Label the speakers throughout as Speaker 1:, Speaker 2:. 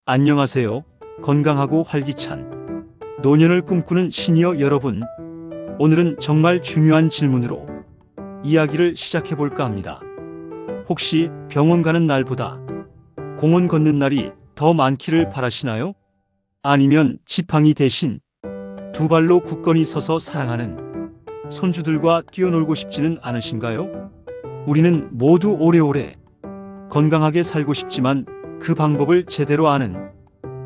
Speaker 1: 안녕하세요. 건강하고 활기찬 노년을 꿈꾸는 시니어 여러분. 오늘은 정말 중요한 질문으로 이야기를 시작해볼까 합니다. 혹시 병원 가는 날보다 공원 걷는 날이 더 많기를 바라시나요? 아니면 지팡이 대신 두 발로 굳건히 서서 사랑하는 손주들과 뛰어놀고 싶지는 않으신가요? 우리는 모두 오래오래 건강하게 살고 싶지만 그 방법을 제대로 아는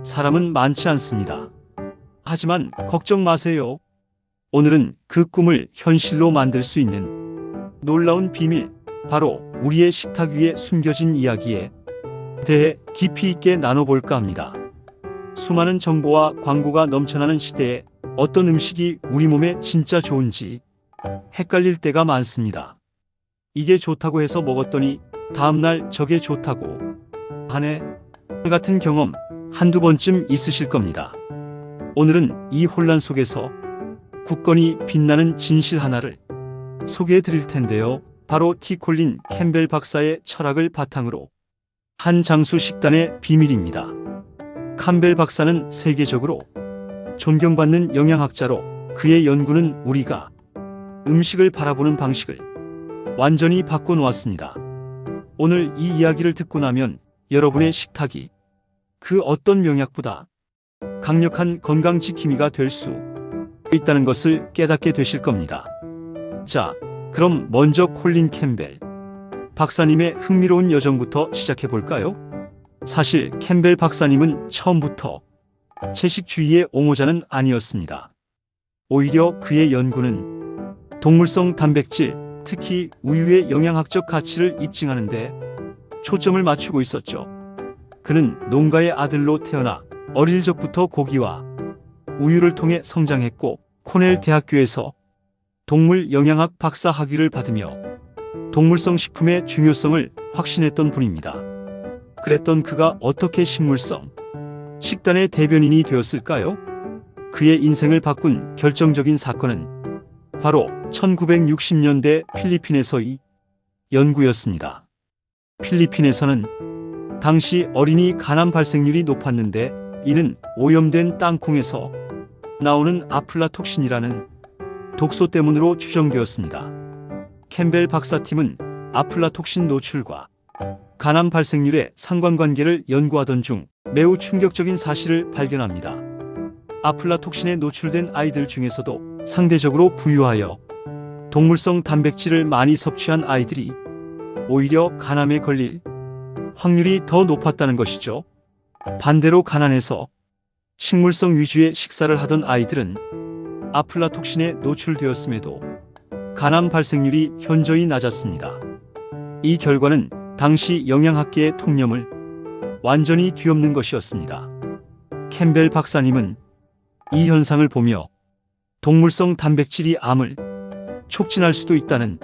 Speaker 1: 사람은 많지 않습니다. 하지만 걱정 마세요. 오늘은 그 꿈을 현실로 만들 수 있는 놀라운 비밀, 바로 우리의 식탁 위에 숨겨진 이야기에 대해 깊이 있게 나눠볼까 합니다. 수많은 정보와 광고가 넘쳐나는 시대에 어떤 음식이 우리 몸에 진짜 좋은지 헷갈릴 때가 많습니다. 이게 좋다고 해서 먹었더니 다음날 저게 좋다고 하네 같은 경험 한두 번쯤 있으실 겁니다. 오늘은 이 혼란 속에서 굳건히 빛나는 진실 하나를 소개해 드릴 텐데요. 바로 콜린 캠벨 박사의 철학을 바탕으로 한 장수 식단의 비밀입니다. 캠벨 박사는 세계적으로 존경받는 영양학자로 그의 연구는 우리가 음식을 바라보는 방식을 완전히 바꿔놓았습니다. 오늘 이 이야기를 듣고 나면 여러분의 식탁이 그 어떤 명약보다 강력한 건강지킴이가 될 수 있다는 것을 깨닫게 되실 겁니다. 자, 그럼 먼저 콜린 캠벨 박사님의 흥미로운 여정부터 시작해 볼까요? 사실 캠벨 박사님은 처음부터 채식주의의 옹호자는 아니었습니다. 오히려 그의 연구는 동물성 단백질, 특히 우유의 영양학적 가치를 입증하는 데 초점을 맞추고 있었죠. 그는 농가의 아들로 태어나 어릴 적부터 고기와 우유를 통해 성장했고 코넬 대학교에서 동물 영양학 박사 학위를 받으며 동물성 식품의 중요성을 확신했던 분입니다. 그랬던 그가 어떻게 식물성 식단의 대변인이 되었을까요? 그의 인생을 바꾼 결정적인 사건은 바로 1960년대 필리핀에서의 연구였습니다. 필리핀에서는 당시 어린이 간암 발생률이 높았는데 이는 오염된 땅콩에서 나오는 아플라톡신이라는 독소 때문으로 추정되었습니다. 캠벨 박사팀은 아플라톡신 노출과 간암 발생률의 상관관계를 연구하던 중 매우 충격적인 사실을 발견합니다. 아플라톡신에 노출된 아이들 중에서도 상대적으로 부유하여 동물성 단백질을 많이 섭취한 아이들이 오히려 간암에 걸릴 확률이 더 높았다는 것이죠. 반대로 가난해서 식물성 위주의 식사를 하던 아이들은 아플라톡신에 노출되었음에도 간암 발생률이 현저히 낮았습니다. 이 결과는 당시 영양학계의 통념을 완전히 뒤엎는 것이었습니다. 캠벨 박사님은 이 현상을 보며 동물성 단백질이 암을 촉진할 수도 있다는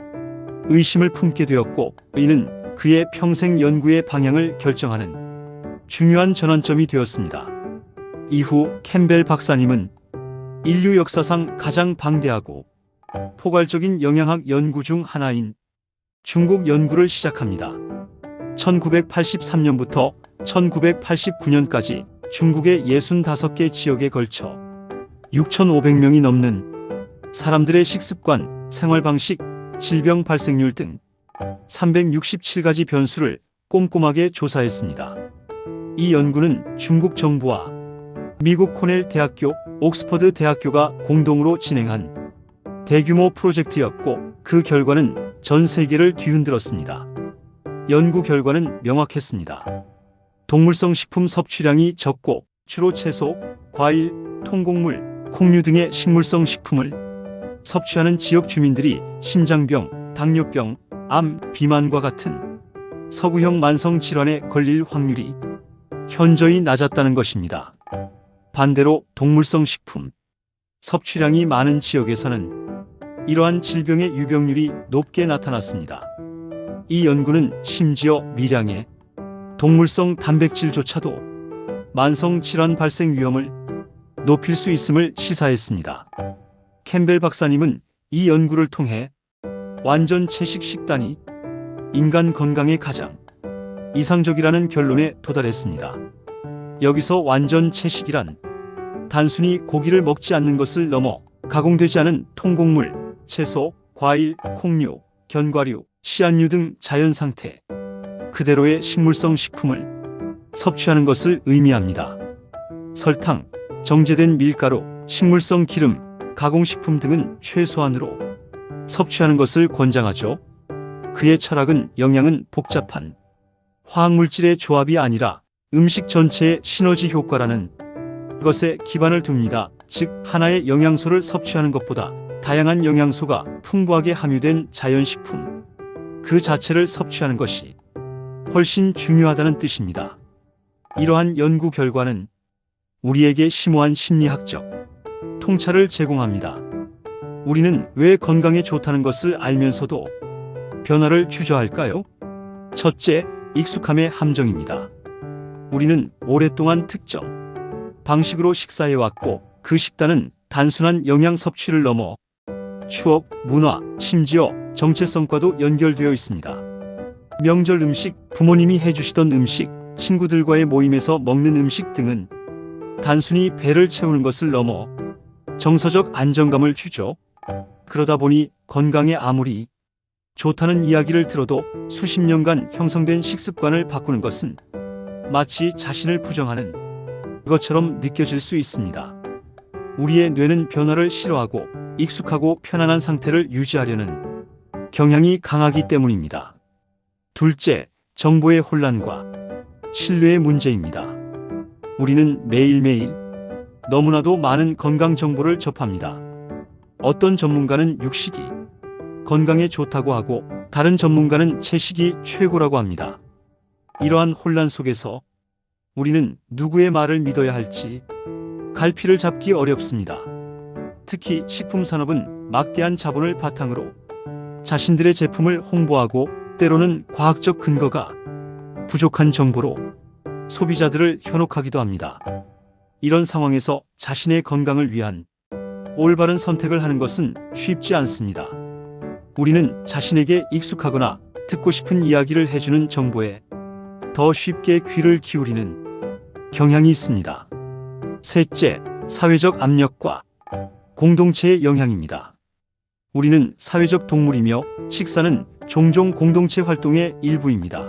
Speaker 1: 의심을 품게 되었고, 이는 그의 평생 연구의 방향을 결정하는 중요한 전환점이 되었습니다. 이후 캠벨 박사님은 인류 역사상 가장 방대하고 포괄적인 영양학 연구 중 하나인 중국 연구를 시작합니다. 1983년부터 1989년까지 중국의 65개 지역에 걸쳐 6,500명이 넘는 사람들의 식습관, 생활방식, 질병 발생률 등 367가지 변수를 꼼꼼하게 조사했습니다. 이 연구는 중국 정부와 미국 코넬 대학교, 옥스퍼드 대학교가 공동으로 진행한 대규모 프로젝트였고, 그 결과는 전 세계를 뒤흔들었습니다. 연구 결과는 명확했습니다. 동물성 식품 섭취량이 적고 주로 채소, 과일, 통곡물, 콩류 등의 식물성 식품을 섭취하는 지역 주민들이 심장병, 당뇨병, 암, 비만과 같은 서구형 만성 질환에 걸릴 확률이 현저히 낮았다는 것입니다. 반대로 동물성 식품 섭취량이 많은 지역에서는 이러한 질병의 유병률이 높게 나타났습니다. 이 연구는 심지어 미량의 동물성 단백질조차도 만성 질환 발생 위험을 높일 수 있음을 시사했습니다. 캠벨 박사님은 이 연구를 통해 완전 채식 식단이 인간 건강에 가장 이상적이라는 결론에 도달했습니다. 여기서 완전 채식이란 단순히 고기를 먹지 않는 것을 넘어 가공되지 않은 통곡물, 채소, 과일, 콩류, 견과류, 씨앗류 등 자연 상태 그대로의 식물성 식품을 섭취하는 것을 의미합니다. 설탕, 정제된 밀가루, 식물성 기름, 가공식품 등은 최소한으로 섭취하는 것을 권장하죠. 그의 철학은 영양은 복잡한 화학물질의 조합이 아니라 음식 전체의 시너지 효과라는 것에 기반을 둡니다. 즉, 하나의 영양소를 섭취하는 것보다 다양한 영양소가 풍부하게 함유된 자연식품 그 자체를 섭취하는 것이 훨씬 중요하다는 뜻입니다. 이러한 연구 결과는 우리에게 심오한 심리학적 통찰을 제공합니다. 우리는 왜 건강에 좋다는 것을 알면서도 변화를 주저할까요? 첫째, 익숙함의 함정입니다. 우리는 오랫동안 특정 방식으로 식사해왔고 그 식단은 단순한 영양 섭취를 넘어 추억, 문화, 심지어 정체성과도 연결되어 있습니다. 명절 음식, 부모님이 해주시던 음식, 친구들과의 모임에서 먹는 음식 등은 단순히 배를 채우는 것을 넘어 정서적 안정감을 주죠. 그러다 보니 건강에 아무리 좋다는 이야기를 들어도 수십 년간 형성된 식습관을 바꾸는 것은 마치 자신을 부정하는 것처럼 느껴질 수 있습니다. 우리의 뇌는 변화를 싫어하고 익숙하고 편안한 상태를 유지하려는 경향이 강하기 때문입니다. 둘째, 정보의 혼란과 신뢰의 문제입니다. 우리는 매일매일 너무나도 많은 건강 정보를 접합니다. 어떤 전문가는 육식이 건강에 좋다고 하고 다른 전문가는 채식이 최고라고 합니다. 이러한 혼란 속에서 우리는 누구의 말을 믿어야 할지 갈피를 잡기 어렵습니다. 특히 식품 산업은 막대한 자본을 바탕으로 자신들의 제품을 홍보하고 때로는 과학적 근거가 부족한 정보로 소비자들을 현혹하기도 합니다. 이런 상황에서 자신의 건강을 위한 올바른 선택을 하는 것은 쉽지 않습니다. 우리는 자신에게 익숙하거나 듣고 싶은 이야기를 해주는 정보에 더 쉽게 귀를 기울이는 경향이 있습니다. 셋째, 사회적 압력과 공동체의 영향입니다. 우리는 사회적 동물이며 식사는 종종 공동체 활동의 일부입니다.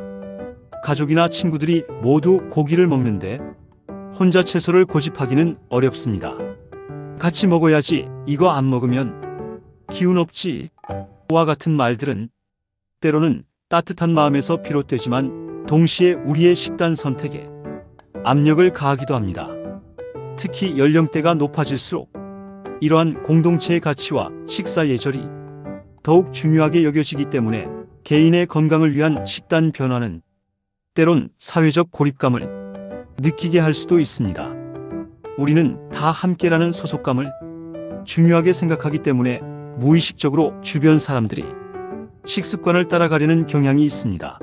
Speaker 1: 가족이나 친구들이 모두 고기를 먹는데 혼자 채소를 고집하기는 어렵습니다. 같이 먹어야지, 이거 안 먹으면 기운 없지 와 같은 말들은 때로는 따뜻한 마음에서 비롯되지만 동시에 우리의 식단 선택에 압력을 가하기도 합니다. 특히 연령대가 높아질수록 이러한 공동체의 가치와 식사 예절이 더욱 중요하게 여겨지기 때문에 개인의 건강을 위한 식단 변화는 때론 사회적 고립감을 느끼게 할 수도 있습니다. 우리는 다 함께라는 소속감을 중요하게 생각하기 때문에 무의식적으로 주변 사람들이 식습관을 따라가려는 경향이 있습니다.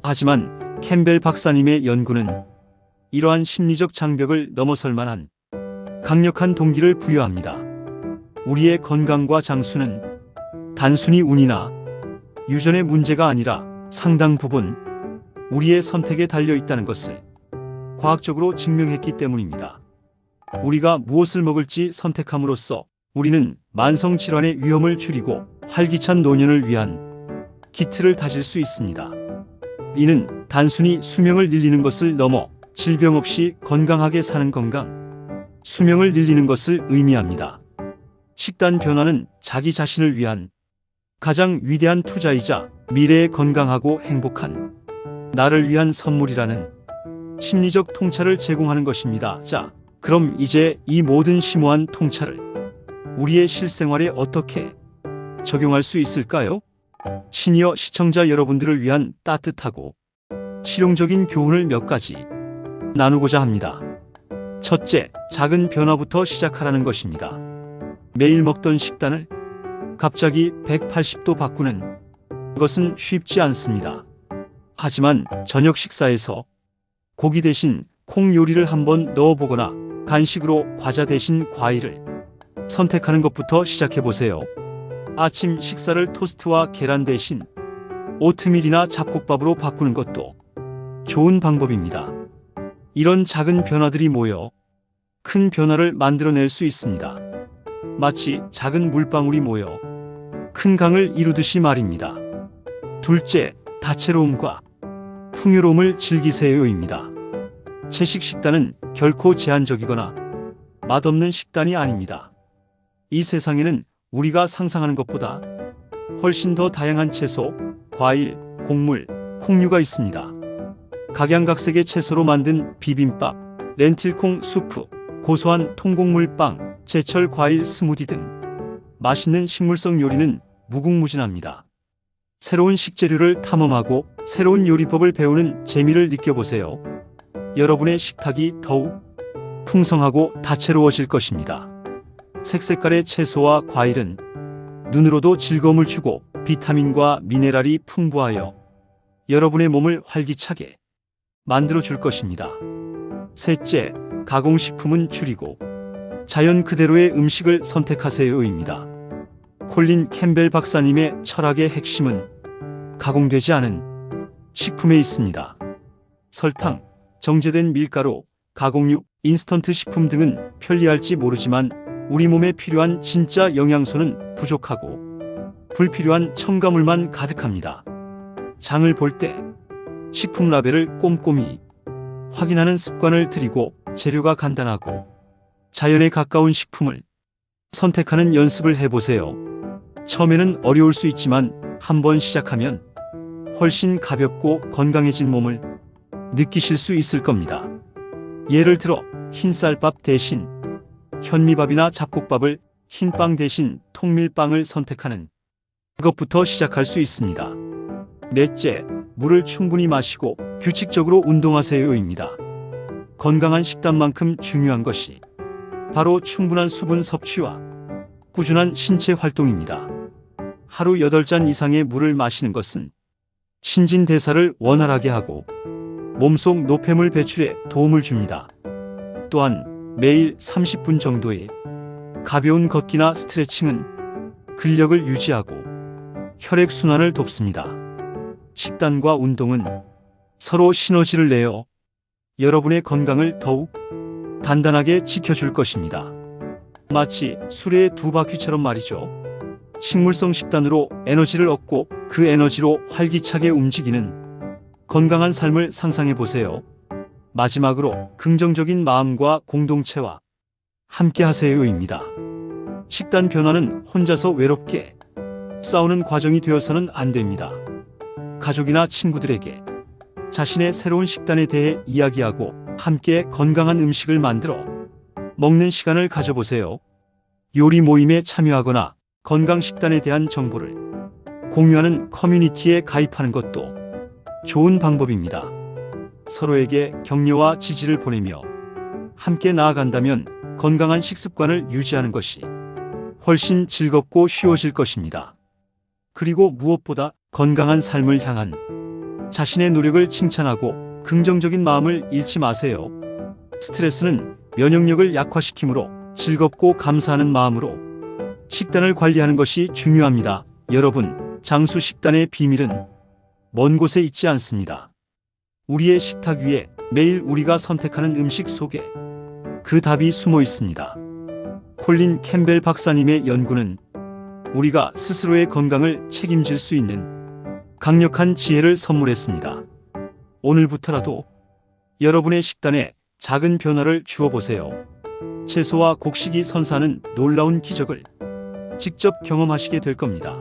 Speaker 1: 하지만 캠벨 박사님의 연구는 이러한 심리적 장벽을 넘어설 만한 강력한 동기를 부여합니다. 우리의 건강과 장수는 단순히 운이나 유전의 문제가 아니라 상당 부분 우리의 선택에 달려 있다는 것을 과학적으로 증명했기 때문입니다. 우리가 무엇을 먹을지 선택함으로써 우리는 만성질환의 위험을 줄이고 활기찬 노년을 위한 기틀을 다질 수 있습니다. 이는 단순히 수명을 늘리는 것을 넘어 질병 없이 건강하게 사는 건강, 수명을 늘리는 것을 의미합니다. 식단 변화는 자기 자신을 위한 가장 위대한 투자이자 미래의 건강하고 행복한 나를 위한 선물이라는 심리적 통찰을 제공하는 것입니다. 자, 그럼 이제 이 모든 심오한 통찰을 우리의 실생활에 어떻게 적용할 수 있을까요? 시니어 시청자 여러분들을 위한 따뜻하고 실용적인 교훈을 몇 가지 나누고자 합니다. 첫째, 작은 변화부터 시작하라는 것입니다. 매일 먹던 식단을 갑자기 180도 바꾸는 것은 쉽지 않습니다. 하지만 저녁 식사에서 고기 대신 콩 요리를 한번 넣어보거나 간식으로 과자 대신 과일을 선택하는 것부터 시작해보세요. 아침 식사를 토스트와 계란 대신 오트밀이나 잡곡밥으로 바꾸는 것도 좋은 방법입니다. 이런 작은 변화들이 모여 큰 변화를 만들어낼 수 있습니다. 마치 작은 물방울이 모여 큰 강을 이루듯이 말입니다. 둘째, 다채로움과 풍요로움을 즐기세요입니다. 채식 식단은 결코 제한적이거나 맛없는 식단이 아닙니다. 이 세상에는 우리가 상상하는 것보다 훨씬 더 다양한 채소, 과일, 곡물, 콩류가 있습니다. 각양각색의 채소로 만든 비빔밥, 렌틸콩 수프, 고소한 통곡물빵, 제철 과일 스무디 등 맛있는 식물성 요리는 무궁무진합니다. 새로운 식재료를 탐험하고 새로운 요리법을 배우는 재미를 느껴보세요. 여러분의 식탁이 더욱 풍성하고 다채로워질 것입니다. 색색깔의 채소와 과일은 눈으로도 즐거움을 주고 비타민과 미네랄이 풍부하여 여러분의 몸을 활기차게 만들어 줄 것입니다. 셋째, 가공식품은 줄이고 자연 그대로의 음식을 선택하세요입니다. 콜린 캠벨 박사님의 철학의 핵심은 가공되지 않은 식품에 있습니다. 설탕, 정제된 밀가루, 가공육, 인스턴트 식품 등은 편리할지 모르지만 우리 몸에 필요한 진짜 영양소는 부족하고 불필요한 첨가물만 가득합니다. 장을 볼 때 식품 라벨을 꼼꼼히 확인하는 습관을 들이고 재료가 간단하고 자연에 가까운 식품을 선택하는 연습을 해보세요. 처음에는 어려울 수 있지만 한번 시작하면 훨씬 가볍고 건강해진 몸을 느끼실 수 있을 겁니다. 예를 들어 흰쌀밥 대신 현미밥이나 잡곡밥을 흰빵 대신 통밀빵을 선택하는 것부터 시작할 수 있습니다. 넷째, 물을 충분히 마시고 규칙적으로 운동하세요입니다. 건강한 식단만큼 중요한 것이 바로 충분한 수분 섭취와 꾸준한 신체 활동입니다. 하루 8잔 이상의 물을 마시는 것은 신진대사를 원활하게 하고 몸속 노폐물 배출에 도움을 줍니다. 또한 매일 30분 정도의 가벼운 걷기나 스트레칭은 근력을 유지하고 혈액순환을 돕습니다. 식단과 운동은 서로 시너지를 내어 여러분의 건강을 더욱 단단하게 지켜줄 것입니다. 마치 수레의 두 바퀴처럼 말이죠. 식물성 식단으로 에너지를 얻고 그 에너지로 활기차게 움직이는 건강한 삶을 상상해 보세요. 마지막으로 긍정적인 마음과 공동체와 함께 하세요입니다. 식단 변화는 혼자서 외롭게 싸우는 과정이 되어서는 안 됩니다. 가족이나 친구들에게 자신의 새로운 식단에 대해 이야기하고 함께 건강한 음식을 만들어 먹는 시간을 가져보세요. 요리 모임에 참여하거나 건강 식단에 대한 정보를 공유하는 커뮤니티에 가입하는 것도 좋은 방법입니다. 서로에게 격려와 지지를 보내며 함께 나아간다면 건강한 식습관을 유지하는 것이 훨씬 즐겁고 쉬워질 것입니다. 그리고 무엇보다 건강한 삶을 향한 자신의 노력을 칭찬하고 긍정적인 마음을 잃지 마세요. 스트레스는 면역력을 약화시키므로 즐겁고 감사하는 마음으로 식단을 관리하는 것이 중요합니다. 여러분, 장수 식단의 비밀은 먼 곳에 있지 않습니다. 우리의 식탁 위에 매일 우리가 선택하는 음식 속에 그 답이 숨어 있습니다. 콜린 캠벨 박사님의 연구는 우리가 스스로의 건강을 책임질 수 있는 강력한 지혜를 선물했습니다. 오늘부터라도 여러분의 식단에 작은 변화를 주어보세요. 채소와 곡식이 선사하는 놀라운 기적을 직접 경험하시게 될 겁니다.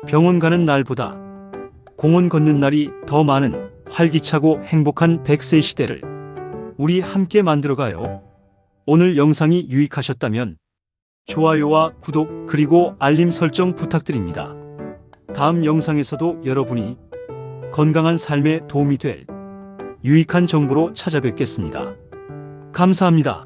Speaker 1: 병원 가는 날보다 공원 걷는 날이 더 많은 활기차고 행복한 100세 시대를 우리 함께 만들어가요. 오늘 영상이 유익하셨다면 좋아요와 구독 그리고 알림 설정 부탁드립니다. 다음 영상에서도 여러분이 건강한 삶에 도움이 될 유익한 정보로 찾아뵙겠습니다. 감사합니다.